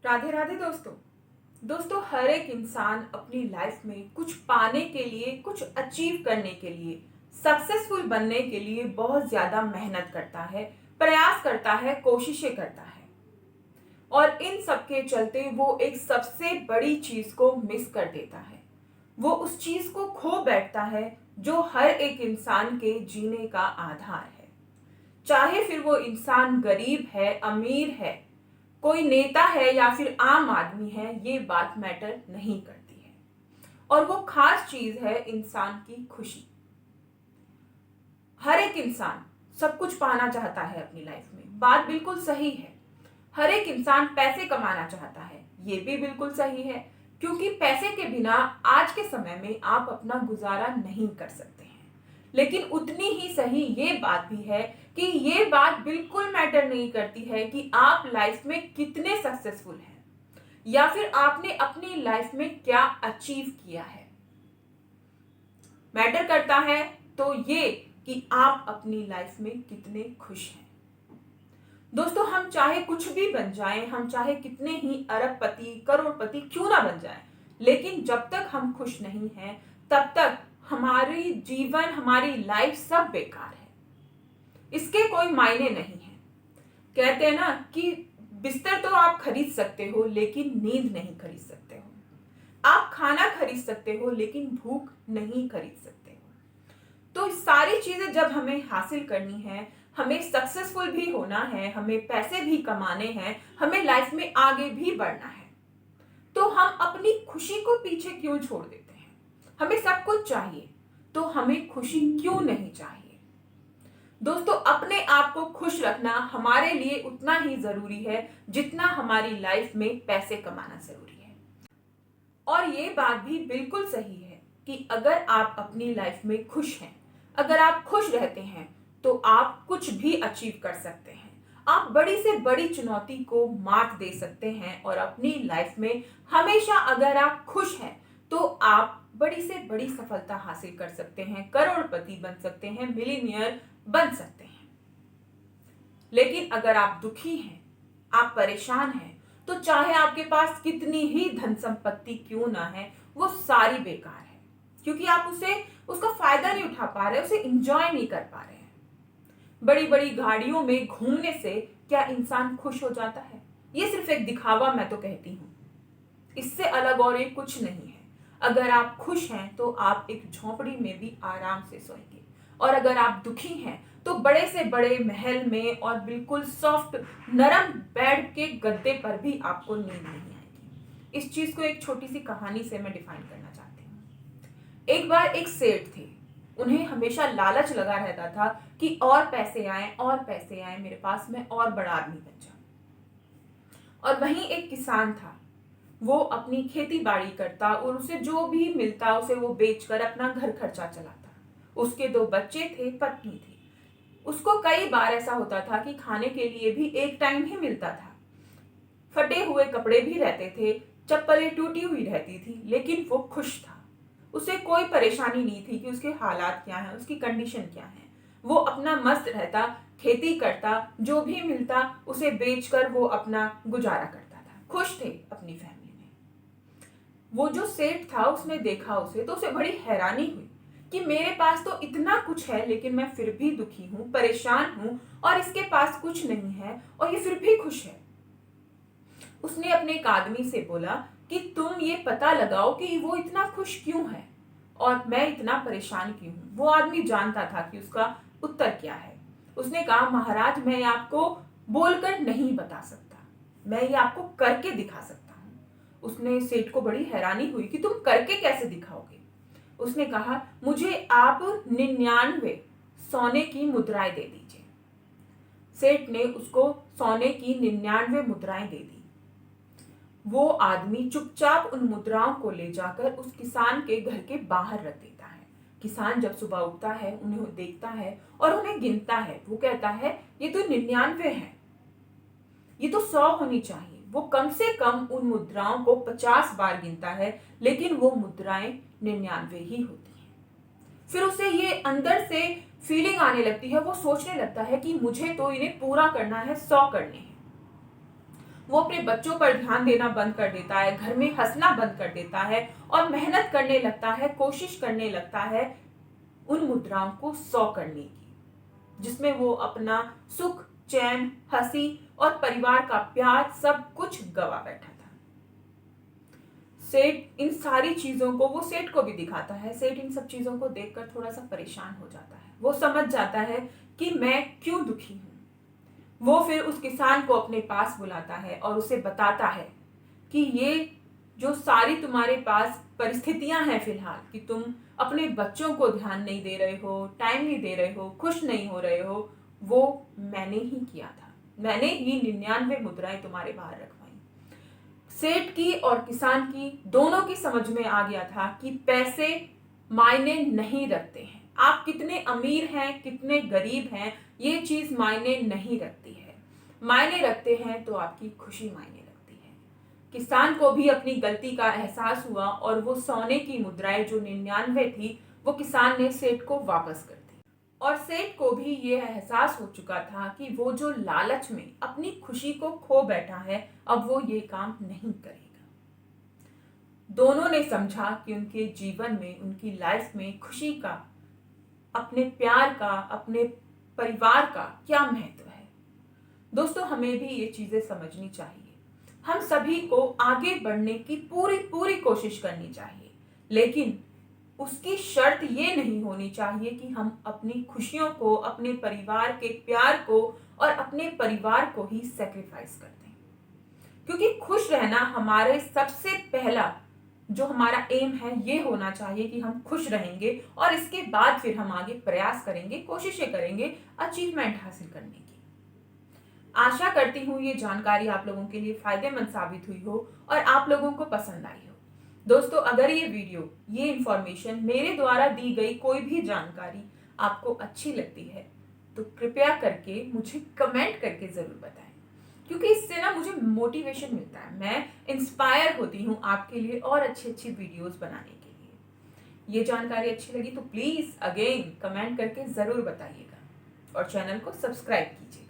राधे राधे दोस्तों। हर एक इंसान अपनी लाइफ में कुछ पाने के लिए, कुछ अचीव करने के लिए, सक्सेसफुल बनने के लिए बहुत ज्यादा मेहनत करता है, प्रयास करता है, कोशिशें करता है। और इन सब के चलते वो एक सबसे बड़ी चीज को मिस कर देता है। वो उस चीज को खो बैठता है जो हर एक इंसान के जीने का आधार है। चाहे फिर वो इंसान गरीब है, अमीर है, कोई नेता है या फिर आम आदमी है, ये बात मैटर नहीं करती है। और वो खास चीज है इंसान की खुशी। हर एक इंसान सब कुछ पाना चाहता है अपनी लाइफ में, बात बिल्कुल सही है। हर एक इंसान पैसे कमाना चाहता है, ये भी बिल्कुल सही है, क्योंकि पैसे के बिना आज के समय में आप अपना गुजारा नहीं कर सकते हैं। लेकिन उतनी ही सही ये बात भी है कि ये बात बिल्कुल मैटर नहीं करती है कि आप लाइफ में कितने सक्सेसफुल हैं या फिर आपने अपनी लाइफ में क्या अचीव किया है। मैटर करता है तो ये कि आप अपनी लाइफ में कितने खुश हैं। दोस्तों, हम चाहे कुछ भी बन जाएं, हम चाहे कितने ही अरबपति, करोड़पति क्यों ना बन जाएं, लेकिन जब तक हम खुश नहीं हैं, तब तक हमारी जीवन, हमारी लाइफ सब बेकार है। इसके कोई मायने नहीं है। कहते हैं ना कि बिस्तर तो आप खरीद सकते हो, लेकिन नींद नहीं खरीद सकते हो। आप खाना खरीद सकते हो, लेकिन भूख नहीं खरीद सकते हो। तो सारी चीजें जब हमें हासिल करनी है, हमें सक्सेसफुल भी होना है, हमें पैसे भी कमाने हैं, हमें लाइफ में आगे भी बढ़ना है, तो हम अपनी खुशी को पीछे क्यों छोड़ देते हैं। हमें सब कुछ चाहिए, तो हमें खुशी क्यों नहीं चाहिए। दोस्तों, अपने आप को खुश रखना हमारे लिए उतना ही जरूरी है जितना हमारी लाइफ में पैसे कमाना जरूरी है। और ये बात भी बिल्कुल सही है कि अगर आप अपनी लाइफ में खुश हैं, अगर आप खुश रहते हैं, तो आप कुछ भी अचीव कर सकते हैं। आप बड़ी से बड़ी चुनौती को मात दे सकते हैं और अपनी लाइफ में हमेशा अगर आप खुश हैं, तो आप बड़ी से बड़ी सफलता हासिल कर सकते हैं, करोड़पति बन सकते हैं, मिलीनियर बन सकते हैं। लेकिन अगर आप दुखी हैं, आप परेशान हैं, तो चाहे आपके पास कितनी ही धन संपत्ति क्यों ना है, वो सारी बेकार है, क्योंकि आप उसका फायदा नहीं उठा पा रहे, उसे एंजॉय नहीं कर पा रहे हैं। बड़ी बड़ी गाड़ियों में घूमने से क्या इंसान खुश हो जाता है? ये सिर्फ एक दिखावा, मैं तो कहती हूँ। इससे अलग और ये कुछ नहीं है। अगर आप खुश हैं तो आप एक झोंपड़ी में भी आराम से सोएंगे, और अगर आप दुखी हैं तो बड़े से बड़े महल में और बिल्कुल सॉफ्ट नरम बेड के गद्दे पर भी आपको नींद नहीं आएगी। इस चीज को एक छोटी सी कहानी से मैं डिफाइन करना चाहती हूँ। एक बार एक सेठ थे, उन्हें हमेशा लालच लगा रहता था कि और पैसे आए, और पैसे आए मेरे पास, मैं और बड़ा आदमी बन जाऊं। और वहीं एक किसान था, वो अपनी खेती बाड़ी करता और उसे जो भी मिलता उसे वो बेचकर अपना घर खर्चा चलाता। उसके 2 बच्चे थे, पत्नी थी। उसको कई बार ऐसा होता था कि खाने के लिए भी एक टाइम ही मिलता था, फटे हुए कपड़े भी रहते थे, चप्पलें टूटी हुई रहती थी, लेकिन वो खुश था। उसे कोई परेशानी नहीं थी कि उसके हालात क्या हैं, उसकी कंडीशन क्या है। वो अपना मस्त रहता, खेती करता, जो भी मिलता उसे बेचकर वो अपना गुजारा करता था, खुश थे अपनी फैमिली में। वो जो सेठ था, उसने देखा उसे तो उसे बड़ी हैरानी हुई कि मेरे पास तो इतना कुछ है, लेकिन मैं फिर भी दुखी हूँ, परेशान हूँ, और इसके पास कुछ नहीं है और ये फिर भी खुश है। उसने अपने एक आदमी से बोला कि तुम ये पता लगाओ कि वो इतना खुश क्यों है और मैं इतना परेशान क्यों हूं। वो आदमी जानता था कि उसका उत्तर क्या है। उसने कहा, महाराज, मैं आपको बोलकर नहीं बता सकता, मैं ये आपको करके दिखा सकता हूं। उसने सेठ को बड़ी हैरानी हुई कि तुम करके कैसे दिखाओगे। उसने कहा, मुझे आप 99 सोने की मुद्राएं दे दीजिए। सेठ ने उसको सोने की 99 मुद्राएं दे दी। वो आदमी चुपचाप उन मुद्राओं को ले जाकर उस किसान के घर के बाहर रख देता है। किसान जब सुबह उठता है, उन्हें देखता है और उन्हें गिनता है। वो कहता है, ये तो 99 है, ये तो 100 होनी चाहिए। वो कम से कम उन मुद्राओं को 50 बार गिनता है, लेकिन वो मुद्राएं 99 ही होती हैं। फिर उसे ये अंदर से फीलिंग आने लगती है, वो सोचने लगता है कि मुझे तो इन्हें पूरा करना है, 100 करने हैं। वो अपने बच्चों पर ध्यान देना बंद कर देता है, घर में हंसना बंद कर देता है और मेहनत करने लगता है, कोशिश करने लगता है उन मुद्राओं को 100 करने की, जिसमें वो अपना सुख, चैन, हंसी और परिवार का प्यार सब कुछ गवा बैठा था। सेठ इन सारी चीजों को, वो सेठ को भी दिखाता है। सेठ इन सब चीजों को देखकर थोड़ा सा परेशान हो जाता है। वो समझ जाता है कि मैं क्यों दुखी हूं। वो फिर उस किसान को अपने पास बुलाता है और उसे बताता है कि ये जो सारी तुम्हारे पास परिस्थितियां हैं फिलहाल, कि तुम अपने बच्चों को ध्यान नहीं दे रहे हो, टाइम नहीं दे रहे हो, खुश नहीं हो रहे हो, वो मैंने ही किया था। मैंने ही 99 मुद्राएं तुम्हारे बाहर रखवाई। सेठ की और किसान की दोनों की समझ में आ गया था कि पैसे मायने नहीं रखते हैं। आप कितने अमीर हैं, कितने गरीब हैं, ये चीज मायने नहीं रखती है। मायने रखते हैं तो आपकी खुशी मायने रखती है। किसान को भी अपनी गलती का एहसास हुआ और वो सोने की मुद्राएं जो 99 थी, वो किसान ने सेठ को वापस कर दी। और सेठ को भी ये एहसास हो चुका था कि वो जो लालच में अपनी खुशी को खो बैठा है, अब वो ये काम नहीं करेगा। दोनों ने समझा कि उनके जीवन में, उनकी लाइफ में खुशी का, अपने प्यार का, अपने परिवार का क्या महत्व है। दोस्तों, हमें भी ये चीजें समझनी चाहिए। हम सभी को आगे बढ़ने की पूरी कोशिश करनी चाहिए, लेकिन उसकी शर्त ये नहीं होनी चाहिए कि हम अपनी खुशियों को, अपने परिवार के प्यार को और अपने परिवार को ही सैक्रिफाइस कर दें। क्योंकि खुश रहना हमारे सबसे पहला जो हमारा एम है, ये होना चाहिए कि हम खुश रहेंगे और इसके बाद फिर हम आगे प्रयास करेंगे, कोशिशें करेंगे अचीवमेंट हासिल करने की। आशा करती हूँ ये जानकारी आप लोगों के लिए फायदेमंद साबित हुई हो और आप लोगों को पसंद आई हो। दोस्तों, अगर ये वीडियो, ये इंफॉर्मेशन, मेरे द्वारा दी गई कोई भी जानकारी आपको अच्छी लगती है तो कृपया करके मुझे कमेंट करके जरूर बताएं, क्योंकि इससे ना मुझे मोटिवेशन मिलता है। मैं इंस्पायर होती हूँ आपके लिए और अच्छी वीडियोस बनाने के लिए। ये जानकारी अच्छी लगी तो प्लीज अगेन कमेंट करके जरूर बताइएगा और चैनल को सब्सक्राइब कीजिए।